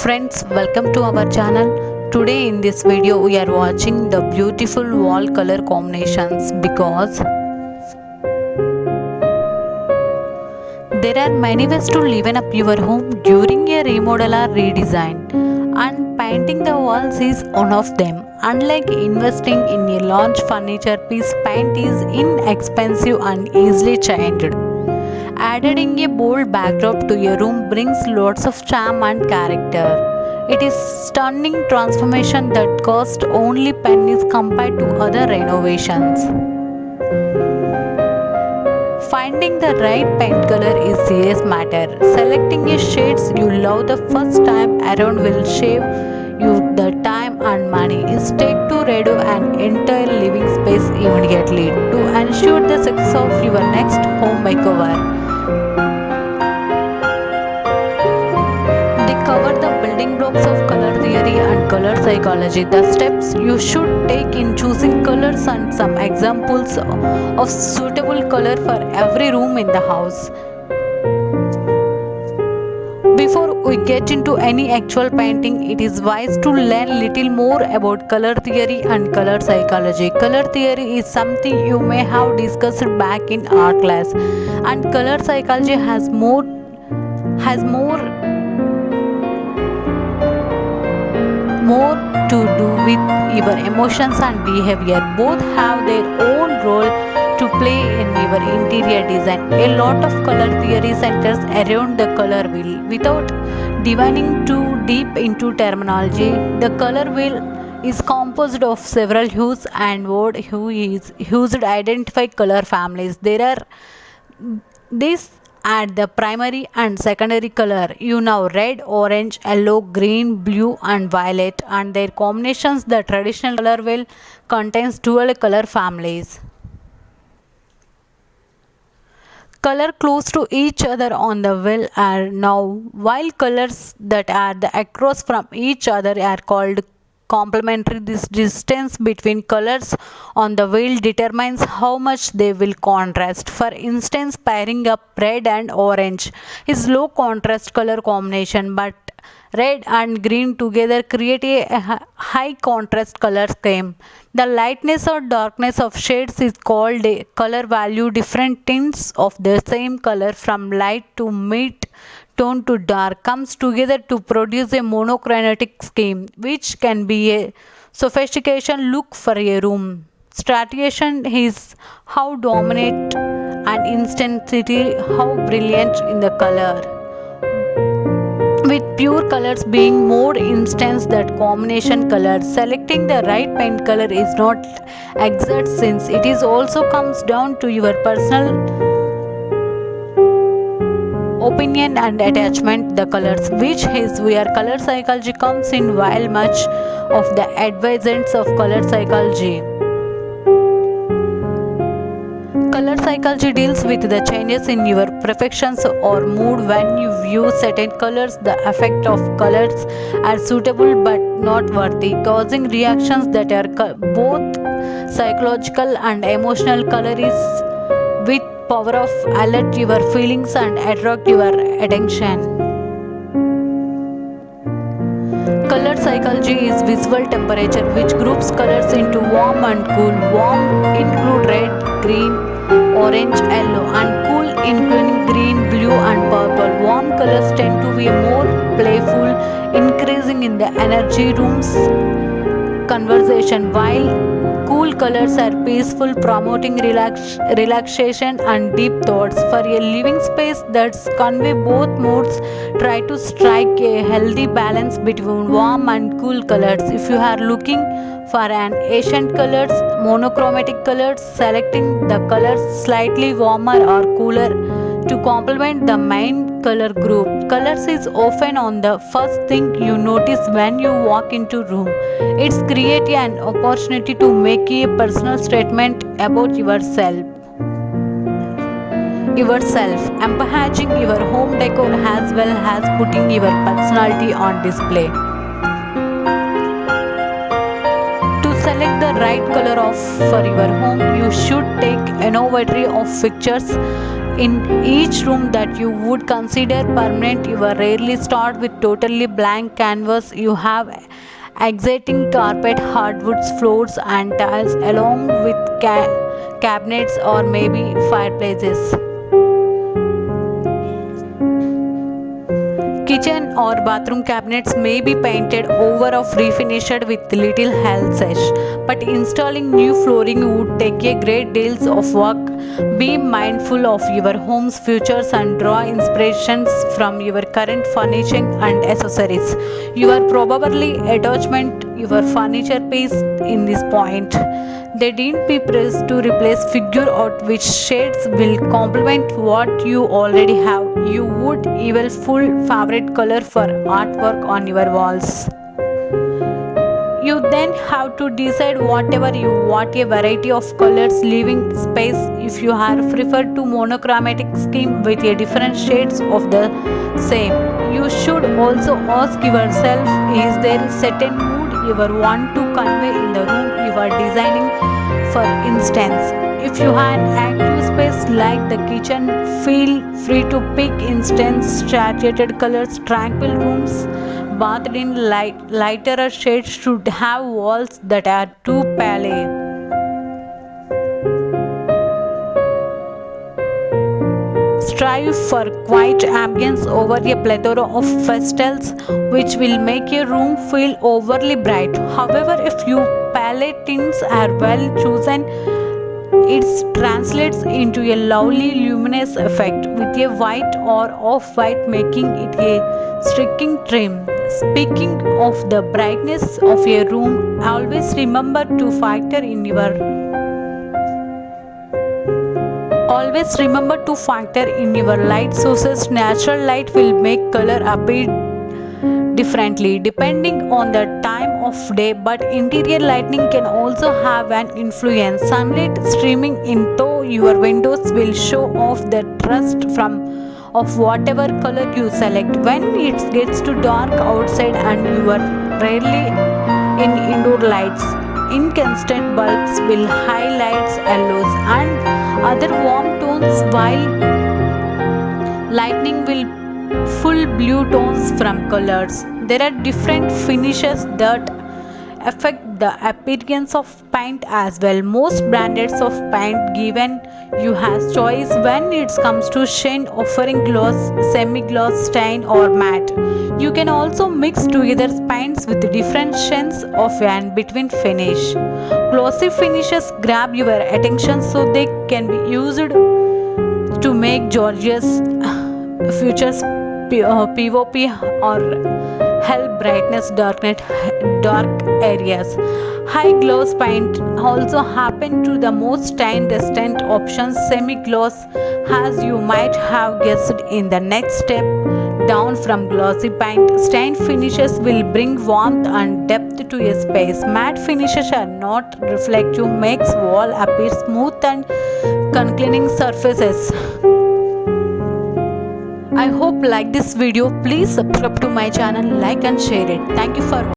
Friends, welcome to our channel. Today in this video we are watching the beautiful wall color combinations because there are many ways to liven up your home during a remodel or redesign, and painting the walls is one of them. Unlike investing in a large furniture piece, paint is inexpensive and easily changed. Adding a bold backdrop to a room brings lots of charm and character. It is stunning transformation that cost only pennies compared to other renovations. Finding the right paint color is serious matter. Selecting a shades you love the first time around will save you the time and money. Instead to redo an entire living space immediately to ensure the success of your next home makeover. They cover the building blocks of color theory and color psychology, the steps you should take in choosing colors, and some examples of suitable color for every room in the house. Before we get into any actual painting, it is wise to learn little more about color theory and color psychology. Color theory is something you may have discussed back in art class, and color psychology has more to do with your emotions and behavior. Both have their own role to play in your interior design. A lot of color theory centers around the color wheel. Without divining too deep into terminology, the color wheel is composed of several hues and word hue is used to identify color families. There are these add the primary and secondary color. You know red, orange, yellow, green, blue and violet, and their combinations. The traditional color wheel contains 12 color families. Color close to each other on the wheel are now, while colors that are the across from each other are called complementary. This distance between colors on the wheel determines how much they will contrast. For instance, pairing up red and orange is low contrast color combination, but red and green together create a high contrast color scheme. The lightness or darkness of shades is called a color value. Different tints of the same color from light to mid tone to dark comes together to produce a monochromatic scheme, which can be a sophistication look for a room. Stratigation is how dominant and intensity, how brilliant in the color, with pure colors being more intense than combination colors. Selecting the right paint color is not exact, since it is also comes down to your personal opinion and attachment the colors, which is where color psychology comes in. While much of the advancements of color psychology deals with the changes in your perceptions or mood when you view certain colors. The effect of colors are suitable but not worthy, causing reactions that are both psychological and emotional. Color is with power of alert your feelings and attract your attention. Color psychology is visual temperature, which groups colors into warm and cool. Warm include red, green, orange, yellow, and cool including green, blue and purple. Warm colors tend to be more playful, increasing in the energy rooms conversation, while cool colors are peaceful, promoting relaxation and deep thoughts. For a living space that's convey both moods, try to strike a healthy balance between warm and cool colors. If you are looking for an Asian colors, monochromatic colors, selecting the colors slightly warmer or cooler to complement the main color group. Colors is often on the first thing you notice when you walk into room. It's create an opportunity to make a personal statement about yourself. Emphasizing your home decor as well as putting your personality on display. To select the right color for your home, you should take inventory of fixtures In each room that you would consider permanent, you rarely start with totally blank canvas. You have exciting carpet, hardwoods, floors, and tiles, along with cabinets or maybe fireplaces. Kitchen or bathroom cabinets may be painted over or refinished with little health sesh, but installing new flooring would take a great deal of work. Be mindful of your home's features and draw inspirations from your current furnishing and accessories. You are probably attachment your furniture piece in this point. They didn't be pressed to replace, figure out which shades will complement what you already have. You would even full favorite color for artwork on your walls. You then have to decide whatever you want, a variety of colors, leaving space if you have preferred to monochromatic scheme with a different shades of the same. You should also ask yourself, is there a certain mood you want to convey in the room you are designing? For instance, if you had active space like the kitchen, feel free to pick instance saturated colors. Tranquil rooms bathed in lighter shades should have walls that are too pale. Strive for quiet ambience over a plethora of pastels, which will make your room feel overly bright. However, if your palette tints are well chosen, it translates into a lovely luminous effect with a white or off-white, making it a striking trim. Speaking of the brightness of your room, always remember to factor in your light sources. Natural light will make color appear differently depending on the time of day, but interior lighting can also have an influence. Sunlight streaming in through your windows will show off the thrust of whatever color you select. When it gets too dark outside and you are rarely in indoor lights, incandescent bulbs will highlight yellows and other warm tones, while lightning will full blue tones from colors. There are different finishes that affect the appearance of paint as well. Most brands of paint given you has choice when it comes to shine, offering gloss, semi-gloss, stain or matte. You can also mix together paints with different shades of and between finish. Glossy finishes grab your attention, so they can be used to make gorgeous features POP or help brightness dark areas. High gloss paint also happen to the most stain resistant options. Semi-gloss, as you might have guessed, in the next step down from glossy paint. Stain finishes will bring warmth and depth to a space. Matte finishes are not reflective, makes wall appear smooth and cleaning surfaces. I hope like this video. Please subscribe to my channel, like and share it. Thank you for watching.